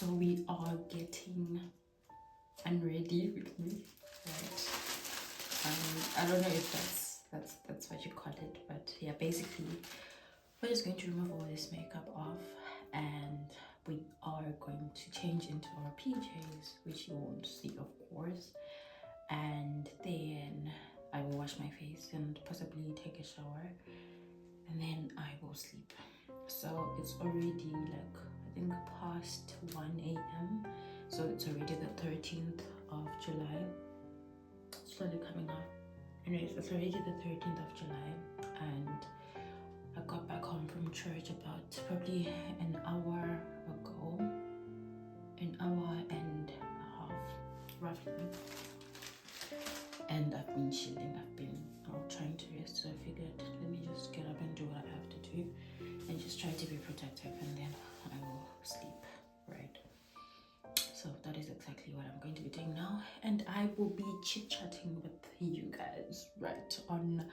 So we are getting unready with me, right? I don't know if that's what you call it, but yeah, basically we're just going to remove all this makeup off and we are going to change into our PJs, which you won't see of course, and then I will wash my face and possibly take a shower and then I will sleep. So it's already like I think past 1 a.m. So it's already the 13th of July. Slowly coming up. Anyways, it's already the 13th of July and I got back home from church about probably an hour ago. An hour and a half, roughly. And I've been chilling, I've been trying to rest, so I figured let me just get up and do what I have to do and just try to be protective and then I will sleep, right? So that is exactly what I'm going to be doing now, and I will be chit-chatting with you guys, right, on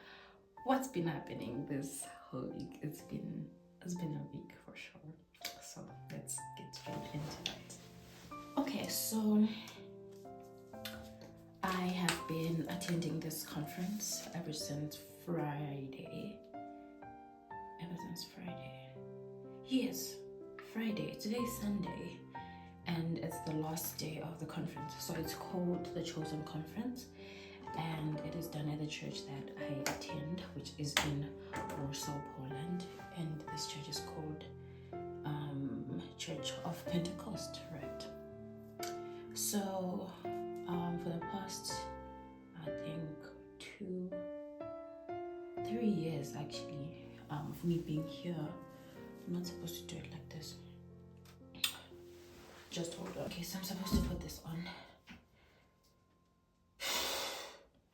what's been happening this whole week. It's been a week for sure, so let's get straight into that. Okay, so I have been attending this conference ever since Friday. Yes, Friday. Today's Sunday, and it's the last day of the conference. So it's called the Chosen Conference, and it is done at the church that I attend, which is in Warsaw, Poland. And this church is called Church of Pentecost, right? So for the past, I think 3 years actually, of me being here. I'm not supposed to do it like this. Just hold on. Okay, so I'm supposed to put this on.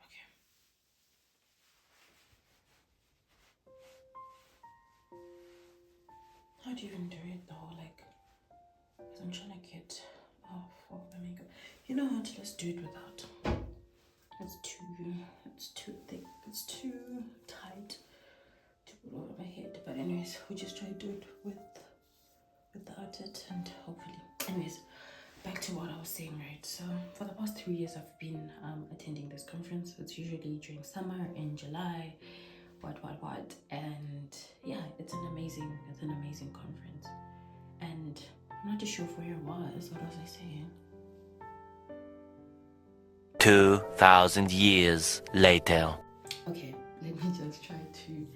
Okay. How do you even do it though? Like, because I'm trying to get off of the makeup. You know what? Let's do it without. It's too thick. It's too tight to put over my head. But anyways, we just try to do it without it, and hopefully. Anyways, back to what I was saying, right? So for the past 3 years, I've been attending this conference. It's usually during summer in July, what, and yeah, it's an amazing conference. And I'm not too sure where it was. What was I saying? 2,000 years later. Okay, let me just try to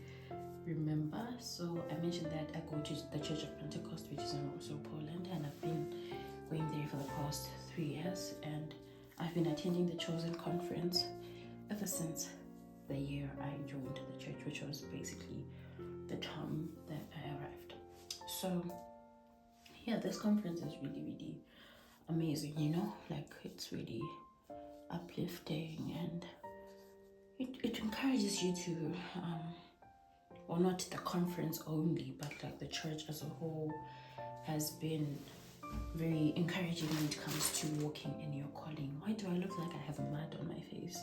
remember. So I mentioned that I go to the Church of Pentecost, which is in Warsaw, Poland, and I've been going there for the past 3 years, and I've been attending the Chosen Conference ever since the year I joined the church, which was basically the time that I arrived. So yeah, this conference is really amazing, you know, like it's really uplifting, and it encourages you to or not the conference only, but like the church as a whole has been very encouraging when it comes to walking in your calling. Why do I look like I have a mud on my face?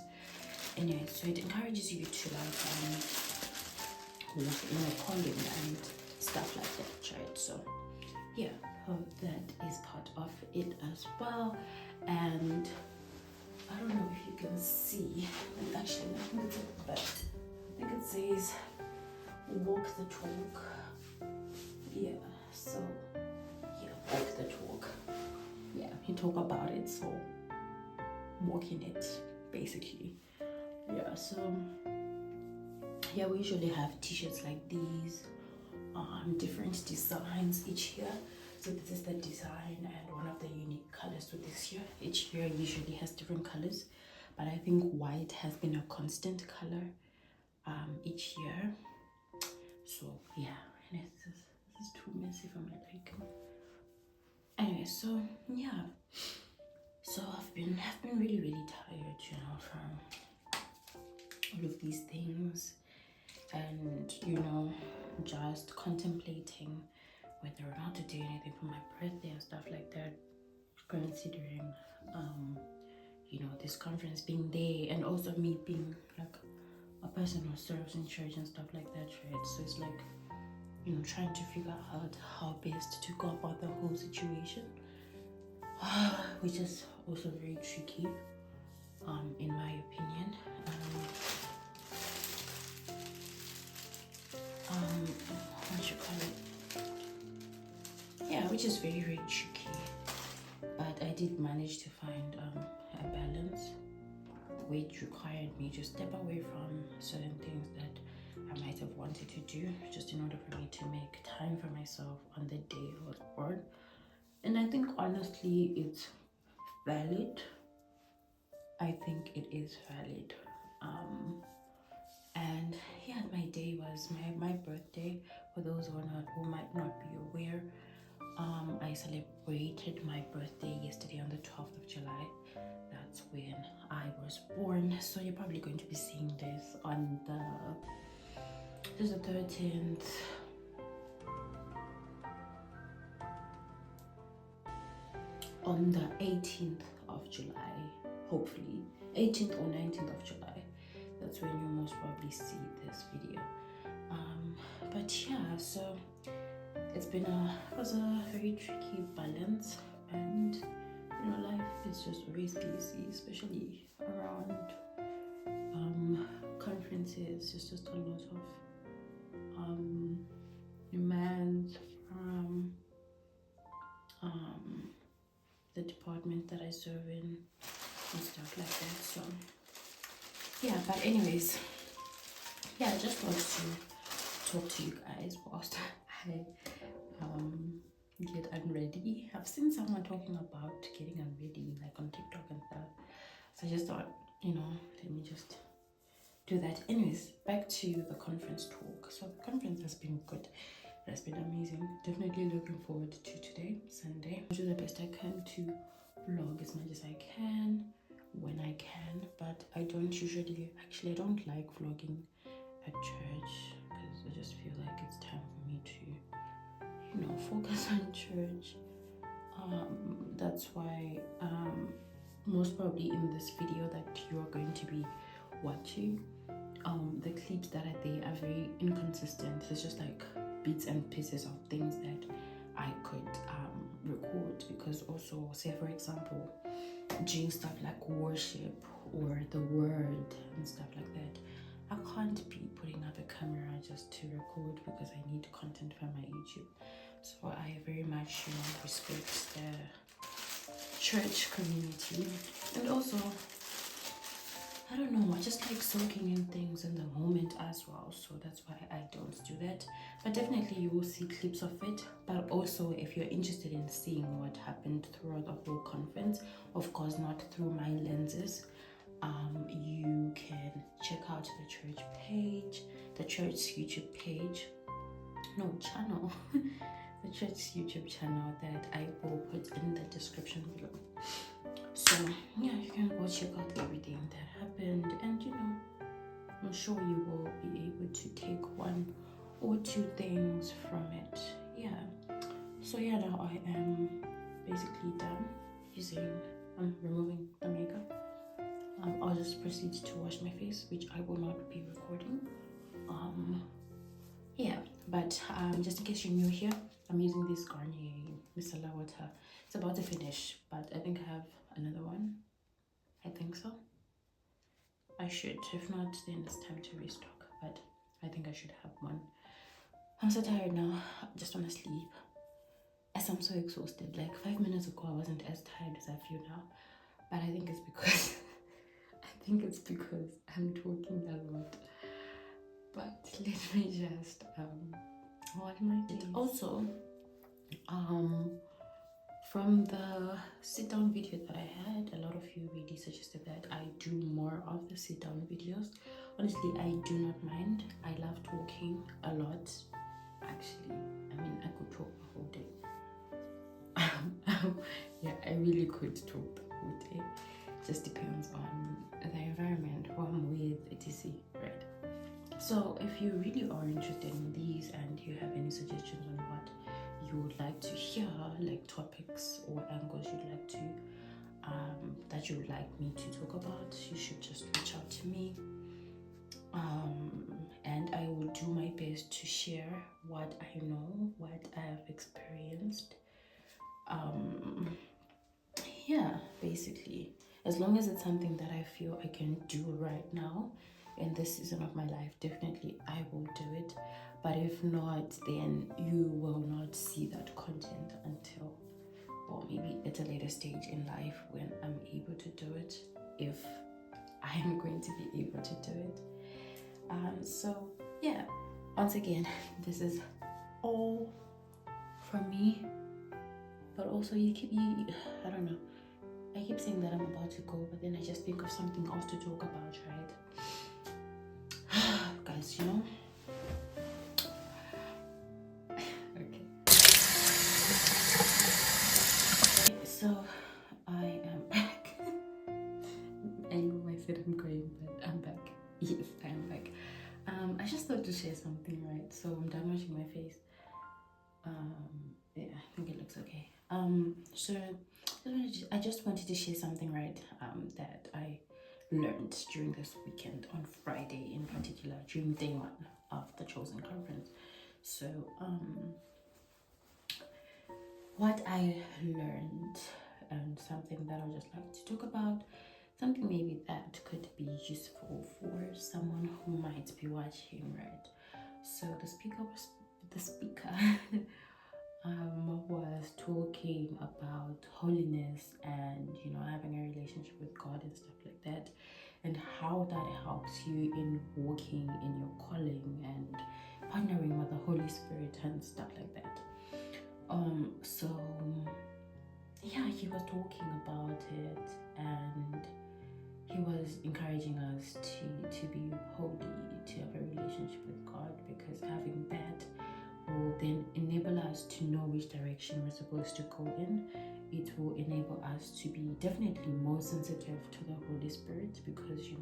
Anyway, so it encourages you to like walk in your calling and stuff like that, right? So yeah, hope that is part of it as well. And I don't know if you can see, actually I think it's at the back. I think it says walk the talk. Yeah, so yeah, walk the talk. Yeah, you talk about it, so walking it basically. Yeah, so yeah, we usually have t-shirts like these, different designs each year. So this is the design and one of the unique colors for this year. Each year usually has different colors, but I think white has been a constant color each year. So yeah, and this is too messy for my liking. Anyway, so yeah, so I've been really tired, you know, from all of these things, and you know, just contemplating whether or not to do anything for my birthday and stuff like that, considering you know, this conference being there, and also me being like a person who serves in church and stuff like that, right? So it's like, you know, trying to figure out how best to go about the whole situation. which is also very tricky, in my opinion. What you call it? Yeah, which is very, very tricky. But I did manage to find a balance, which required me to step away from certain things that I might have wanted to do, just in order for me to make time for myself on the day I was born. And I think honestly it's valid. I think it is valid. And yeah, my day was my birthday. For those who might not be aware, I celebrated my birthday yesterday on the 12th of July. That's when I was born. So you're probably going to be seeing this on the 13th. On the 18th of July, hopefully 18th or 19th of July. That's when you most probably see this video. But yeah, so it was a very tricky balance, and life is just always busy, especially around conferences. There's just a lot of demands from the department that I serve in and stuff like that. So yeah, but anyways, yeah, I just want to talk to you guys whilst I get unready. I've seen someone talking about getting unready like on TikTok and stuff, so I just thought, let me just do that. Anyways, back to the conference talk. So the conference has been good. It has been amazing. Definitely looking forward to today, Sunday. I'll do the best I can to vlog as much as I can when I can, but I don't like vlogging at church because I just feel like it's time for me to focus on church. That's why most probably in this video that you are going to be watching, the clips that are there are very inconsistent. It's just like bits and pieces of things that I could record, because also, say for example, doing stuff like worship or the word and stuff like that, I can't be putting up a camera just to record because I need content for my YouTube. So I very much respect the church community, and also I don't know, I just like soaking in things in the moment as well, so that's why I don't do that. But definitely you will see clips of it. But also, if you're interested in seeing what happened throughout the whole conference, of course not through my lenses, you can check out the church page, the church's YouTube page, channel, the church's YouTube channel that I will put in the description below. So yeah, you can go check out everything that happened, and I'm sure you will be able to take one or two things from it. Yeah. So yeah, now I am basically done removing the makeup. I'll just proceed to wash my face, which I will not be recording. Yeah, but just in case you're new here, I'm using this Garnier Micellar water. It's about to finish, but I think I have another one. I think so. I should. If not, then it's time to restock, but I think I should have one. I'm so tired now. I just want to sleep, as I'm so exhausted. Like 5 minutes ago, I wasn't as tired as I feel now, but I think it's because I'm talking a lot. But let me just what am I doing? Also, from the sit down video that I had, a lot of you really suggested that I do more of the sit down videos. Honestly, I do not mind. I love talking a lot. Actually, I could talk the whole day. Yeah, I really could talk the whole day. Just depends on the environment, who I'm with, etc. Right? So if you really are interested in these and you have any suggestions on what you would like to hear, like topics or angles you'd like to that you would like me to talk about, you should just reach out to me, and I will do my best to share what I know, what I have experienced, yeah, basically, as long as it's something that I feel I can do right now in this season of my life, definitely I will do it. But if not, then you will not see that content until, or maybe at a later stage in life when I'm able to do it, if I'm going to be able to do it. So yeah, once again, this is all from me. But also, I don't know. I keep saying that I'm about to go, but then I just think of something else to talk about, right? Guys, Okay. So I am back. I know I said I'm going, but I'm back. Yes, I am back. I just thought to share something, right? So I'm done washing my face. Yeah, I think it looks okay. So I just wanted to share something, right? That I learned during this weekend on Friday, in particular, during day one of the Chosen Conference. So, what I learned, and something that I would just like to talk about, something maybe that could be useful for someone who might be watching, right? So the speaker was was talking about holiness and having a relationship with God and stuff like that, and how that helps you in walking in your calling and partnering with the Holy Spirit and stuff like that. So yeah, he was talking about it, and he was encouraging us to be holy, to have a relationship with God, because having that will then enable us to know which direction we're supposed to go in. It will enable us to be definitely more sensitive to the Holy Spirit, because you're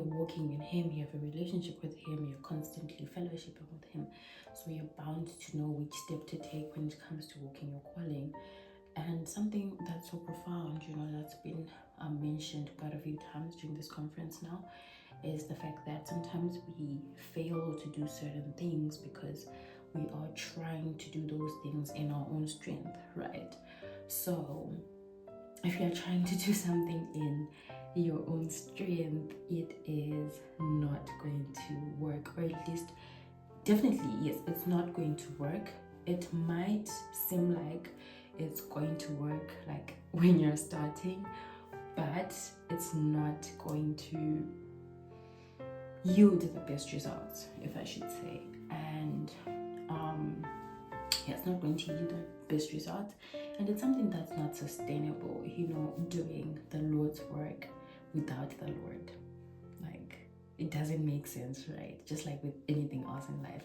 walking in Him, you have a relationship with Him, you're constantly fellowshipping with Him, so you're bound to know which step to take when it comes to walking your calling. And something that's so profound, that's been mentioned quite a few times during this conference now, is the fact that sometimes we fail to do certain things because we are trying to do those things in our own strength, right? So if you're trying to do something in your own strength, it is not going to work, or at least definitely, yes, it's not going to work. It might seem like it's going to work like when you're starting, but it's not going to yield the best results, if I should say. And it's not going to yield the best results, and it's something that's not sustainable, doing the Lord's work without the Lord. Like, it doesn't make sense, right? Just like with anything else in life.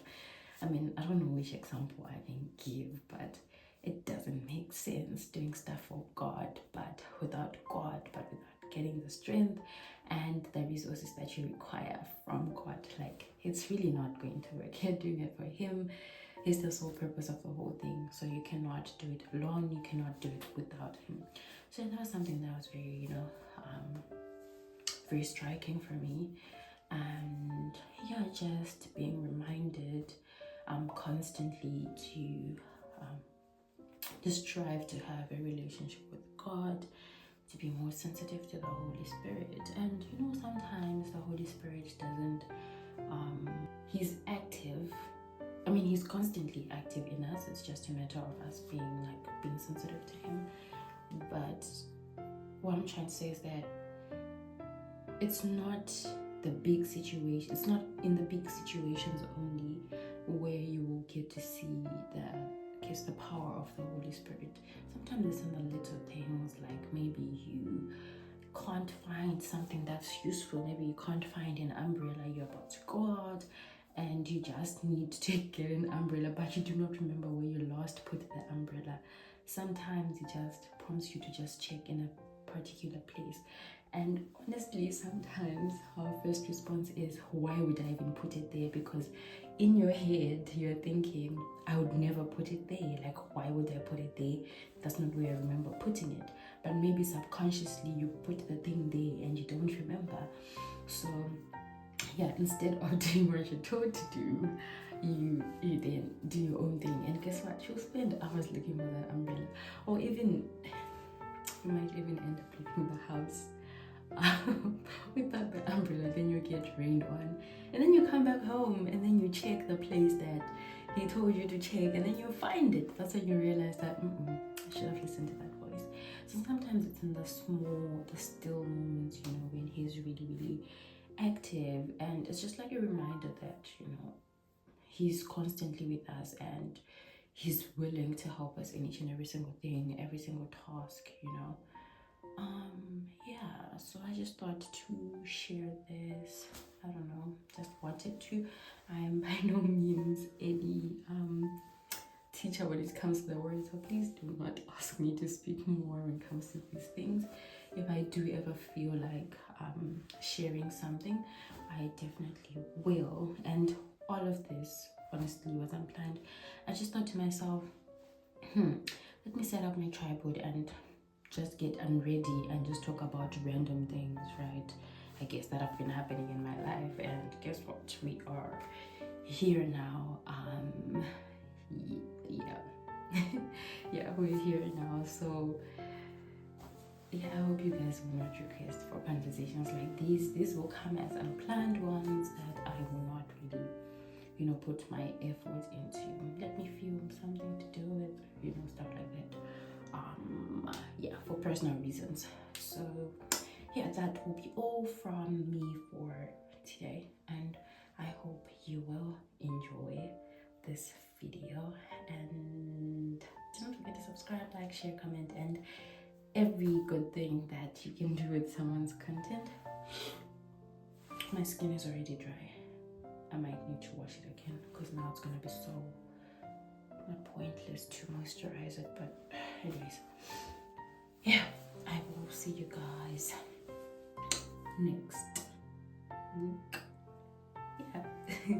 I mean, I don't know which example I can give, but it doesn't make sense doing stuff for God, but without getting the strength and the resources that you require from God. Like, it's really not going to work. You're doing it for Him. He's the sole purpose of the whole thing. So you cannot do it alone. You cannot do it without Him. So that was something that was very, very striking for me. And just being reminded constantly to strive to have a relationship with God, to be more sensitive to the Holy Spirit. And sometimes the Holy Spirit doesn't, He's active. I mean, He's constantly active in us. It's just a matter of us being sensitive to Him. But what I'm trying to say is that it's not the big situation. It's not in the big situations only where you will get to see the power of the Holy Spirit. Sometimes it's in the little things, like maybe you can't find something that's useful. Maybe you can't find an umbrella. You're about to go out and you just need to get an umbrella, but you do not remember where you last put the umbrella. Sometimes it just prompts you to just check in a particular place. And honestly, sometimes our first response is, why would I even put it there? Because in your head, you're thinking, I would never put it there. Like, why would I put it there? That's not where I remember putting it. But maybe subconsciously, you put the thing there and you don't remember. So, instead of doing what you're told to do, you then do your own thing. And guess what? You'll spend hours looking for that umbrella. Or even you might even end up leaving the house without the umbrella. Then you get rained on, and then you come back home, and then you check the place that he told you to check, and then you find it. That's when you realize that I should have listened to that voice. So sometimes it's in the small, the still moments, you know, when he's really, really active, and it's just like a reminder that, you know, he's constantly with us and he's willing to help us in each and every single thing, every single task, you know. Yeah, so I just thought to share this. I don't know, just wanted to. I am by no means any teacher when it comes to the word, so please do not ask me to speak more when it comes to these things. If I do ever feel like sharing something, I definitely will. And all of this honestly was unplanned. I just thought to myself, let me set up my tripod and just get unready and just talk about random things, right? I guess that have been happening in my life, and guess what? We are here now. Yeah. Yeah, we're here now. So yeah, I hope you guys will not request for conversations like these. These will come as unplanned ones that I will not really, you know, put my effort into. Let me feel something to do with, you know, stuff like that. Yeah, for personal reasons. So yeah, that will be all from me for today, and I hope you will enjoy this video. And don't forget to subscribe, like, share, comment, and every good thing that you can do with someone's content. My skin is already dry. I might need to wash it again because now it's gonna be so not pointless to moisturize it, but anyways, yeah, I will see you guys next week. Yeah.